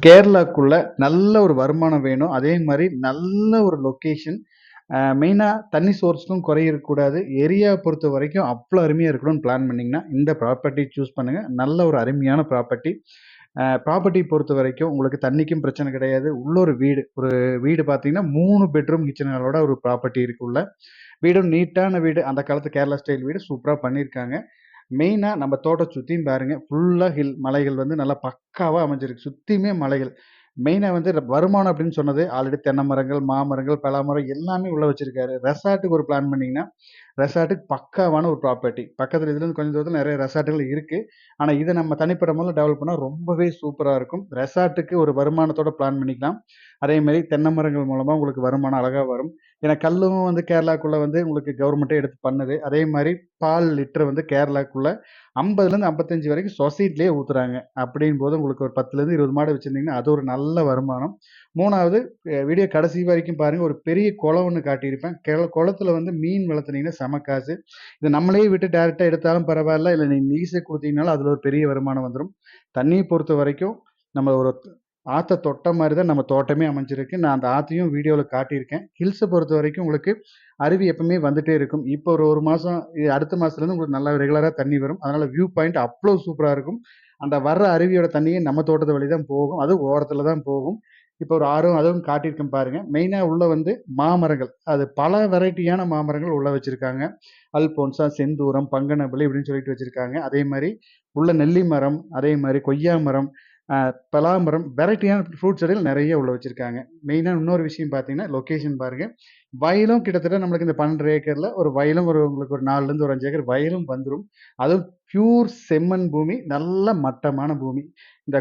கேரளாக்குள்ள நல்ல ஒரு வருமானம் வேணும். அதே மாரி நல்ல ஒரு லொக்கேஷன். மெயினா தண்ணி சோர்ஸ்க்கும் குறை இருக்கக்கூடாது. ஏரியா பொறுத்தவரைக்கும் அவ்ளோ அருமையா இருக்கணும்னு பிளான் பண்ணீங்கன்னா, இந்த ப்ராப்பர்ட்டி சூஸ் பண்ணுங்க. நல்ல ஒரு அருமையான ப்ராப்பர்ட்டி. ப்ராப்பர்ட்டி பொறுத்தவரைக்கும் உங்களுக்கு தண்ணிக்கும் பிரச்சனை கிடையாது. உள்ள ஒரு வீடு பார்த்தீங்கன்னா 3 பெட்ரூம் கிச்சன் ஹாலோட ஒரு ப்ராப்பர்ட்டி இருக்கு உள்ள. வீடும் நீட்டான வீடு. அந்த காலத்து கேரளா ஸ்டைல் வீடு சூப்பரா பண்ணியிருக்காங்க. மெயினா நம்ம தோட்டம் சுத்தியும் பாருங்க. ஃபுல்லா மலைகள் வந்து நல்லா பக்காவா அமைஞ்சிருக்கு. சுத்தியுமே மலைகள். மெயினா வந்து வருமானம் அப்படின்னு சொன்னது ஆல்ரெடி தென்னை மரங்கள், மாமரங்கள், பலாமரம் எல்லாமே உள்ள வச்சிருக்காரு. ரெசார்ட்டுக்கு ஒரு பிளான் பண்ணீங்கன்னா, ரெசார்ட்டுக்கு பக்காவான ஒரு ப்ராப்பர்ட்டி. பக்கத்துல இதுலருந்து கொஞ்சம் தூரத்துல நெறைய ரெசார்ட்டுகள் இருக்கு. ஆனா இத நம்ம தனிப்பட்ட முறையில டெவலப் பண்ணா ரொம்பவே சூப்பரா இருக்கும். ரெசார்ட்டுக்கு ஒரு வருமானத்தோட பிளான் பண்ணிக்கலாம். அதே மாரி தென்னை மரங்கள் மூலமா உங்களுக்கு வருமானம் அழகா வரும். ஏன்னா கல்லும் வந்து கேரளாக்குள்ள வந்து உங்களுக்கு கவர்மெண்ட்டே எடுத்து பண்ணுது. அதே மாரி பால் லிட்டர் வந்து கேரளாக்குள்ள 50லேருந்து 55 வரைக்கும் சொசைட்டிலயே ஊத்துறாங்க. அப்படிங்கும்போது உங்களுக்கு ஒரு 10லேருந்து 20 மாடு வச்சிருந்தீங்கன்னா, அது ஒரு நல்ல வருமானம். 3வது வீடியோ கடைசி வரைக்கும் பாருங்க. ஒரு பெரிய குளம் ஒண்ணு காட்டியிருப்பேன். குளத்துல வந்து மீன் வளர்த்துனீங்கன்னா செம காசு. இத நம்மளே விட்டு டைரக்ட்டா எடுத்தாலும் பரவால்ல. இல்ல நீங்க லீஸுக்கு குடுத்தீங்கனாலும் அதுல ஒரு பெரிய வருமானம் வந்துரும். தண்ணிய பொறுத்தவரைக்கும் நம்ம ஒரு ஆத்த தொட்ட மாரி தான் நம்ம தோட்டமே அமைஞ்சிருக்கு. நான் அந்த ஆத்தையும் வீடியோல காட்டியிருக்கேன். ஹில்ஸ பொறுத்தவரைக்கும் உங்களுக்கு அருவி எப்பவுமே வந்துட்டே இருக்கும். இப்போ ஒரு 1 மாசம் அடுத்த மாசத்துலருந்து உங்களுக்கு நல்லா ரெகுலரா தண்ணி வரும். அதனால வியூ பாயிண்ட் அவ்ளோ சூப்பரா இருக்கும். அந்த வர்ற அருவியோட தண்ணியே நம்ம தோட்டத்து வழி தான் போகும். அதுவும் ஓரத்துல தான் போகும். இப்போ ஒரு ஆறும் அதுவும் காட்டியிருக்கேன் பாருங்க. மெயினா உள்ள வந்து மாமரங்கள். அது பல வெரைட்டியான மாமரங்கள் உள்ள வச்சிருக்காங்க. அல்போன்சா, செந்தூரம், பங்கனப்பள்ளி இப்படின்னு சொல்லிட்டு வச்சிருக்காங்க. அதே மாரி உள்ள நெல்லி மரம், அதே மாரி கொய்யா மரம், அ பலாமரம் வெரைட்டியான ஃப்ரூட்ஸ் செடிகள் நெறைய உள்ள வச்சிருக்காங்க. மெயினா இன்னொரு விஷயம் பார்த்தீங்கன்னா, லொகேஷன் பாருங்க. வயலும் கிட்டத்தட்ட நம்மளுக்கு இந்த 12 ஏக்கர்ல ஒரு வயலும் உங்களுக்கு ஒரு 4லேருந்து ஒரு 5 ஏக்கர் வயலும் வந்துரும். அதுவும் பியூர் செம்மண் பூமி. நல்ல மட்டமான பூமி. இந்த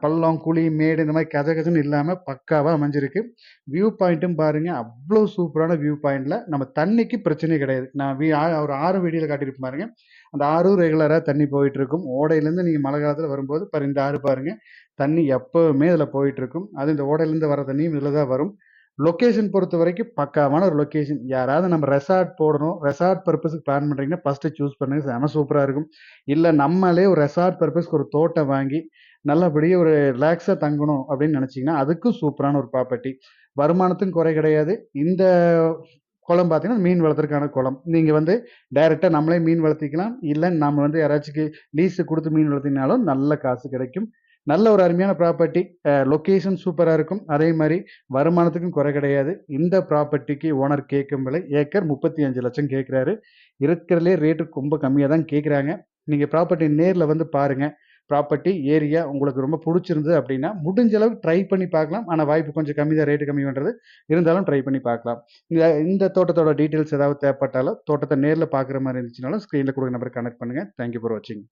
பள்ளம், குழி, மேடு இந்த மாரி கஜ கஜன்னு இல்லாம பக்காவா அமைஞ்சிருக்கு. வியூ பாயிண்ட்டும் பாருங்க. அவ்ளோ சூப்பரான வியூ பாயிண்ட்ல நம்ம தண்ணிக்கு பிரச்சனையே கிடையாது. நான் ஒரு ஆறு வீடியோல காட்டியிருப்பேன் பாருங்க. அந்த ஆறும் ரெகுலரா தண்ணி போயிட்டு இருக்கும். ஓடையிலேருந்து நீங்க மழை காலத்துல வரும்போது பாரு இந்த ஆறு பாருங்க. தண்ணி எப்பவுமே இதுல போயிட்டு இருக்கும். அதுவும் இந்த ஓடையிலேருந்து வர தண்ணியும் இதுல தான் வரும். லொகேஷன் பொறுத்தவரைக்கும் பக்காவான ஒரு லொகேஷன். யாராவது நம்ம ரெசார்ட் போடணும், ரெசார்ட் பர்ப்பஸ்க்கு பிளான் பண்றீங்கன்னா, ஃபர்ஸ்ட்டு சூஸ் பண்ணுங்க. செம சூப்பரா இருக்கும். இல்ல நம்மளே ஒரு ரெசார்ட் பர்ப்பஸ்க்கு ஒரு தோட்டம் வாங்கி, நல்லபடியா ஒரு ரிலாக்ஸா தங்கணும் அப்படின்னு நினைச்சீங்கன்னா, அதுக்கும் சூப்பரான ஒரு ப்ராப்பர்ட்டி. வருமானத்துக்கும் குறை கிடையாது. இந்த குளம் பார்த்தீங்கன்னா, மீன் வளர்த்துறதுக்கான குளம். நீங்க வந்து டைரக்ட்டா நம்மளே மீன் வளர்த்திக்கலாம். இல்ல நம்ம வந்து யாராச்சுக்கு லீஸுக்கு குடுத்து மீன் வளர்த்தினாலும் நல்ல காசு கிடைக்கும். நல்ல ஒரு அருமையான ப்ராப்பர்ட்டி. லொகேஷன் சூப்பரா இருக்கும். அதே மாரி வருமானத்துக்கும் குறை கிடையாது. இந்த ப்ராப்பர்ட்டிக்கு ஓனர் கேட்கும் விலை ஏக்கர் 35,00,000 கேட்கிறாரு. இருக்கிறதுலயே ரேட்டு ரொம்ப கம்மியா தான் கேட்குறாங்க. நீங்க ப்ராப்பர்ட்டி நேர்ல வந்து பாருங்க. ப்ராப்பர்ட்டி, ஏரியா உங்களுக்கு ரொம்ப புடிச்சிருந்தது அப்டின்னா, முடிஞ்ச அளவுக்கு ட்ரை பண்ணி பார்க்கலாம். ஆனா வாய்ப்பு கொஞ்சம் கம்மி தான் ரேட் கம்மி பண்றது. இருந்தாலும் ட்ரை பண்ணி பார்க்கலாம். இந்த தோட்டத்தோட டீட்டெயில்ஸ் ஏதாவது தேவைப்பட்டாலும், தோட்டத்த நேர்ல பார்க்குற மாரி இருந்துச்சுனாலும், ஸ்க்ரீன்ல குடுக்குற நம்பருக்கு கனெக்ட் பண்ணுங்க. தேங்க் யூ ஃபார் வாட்சிங்.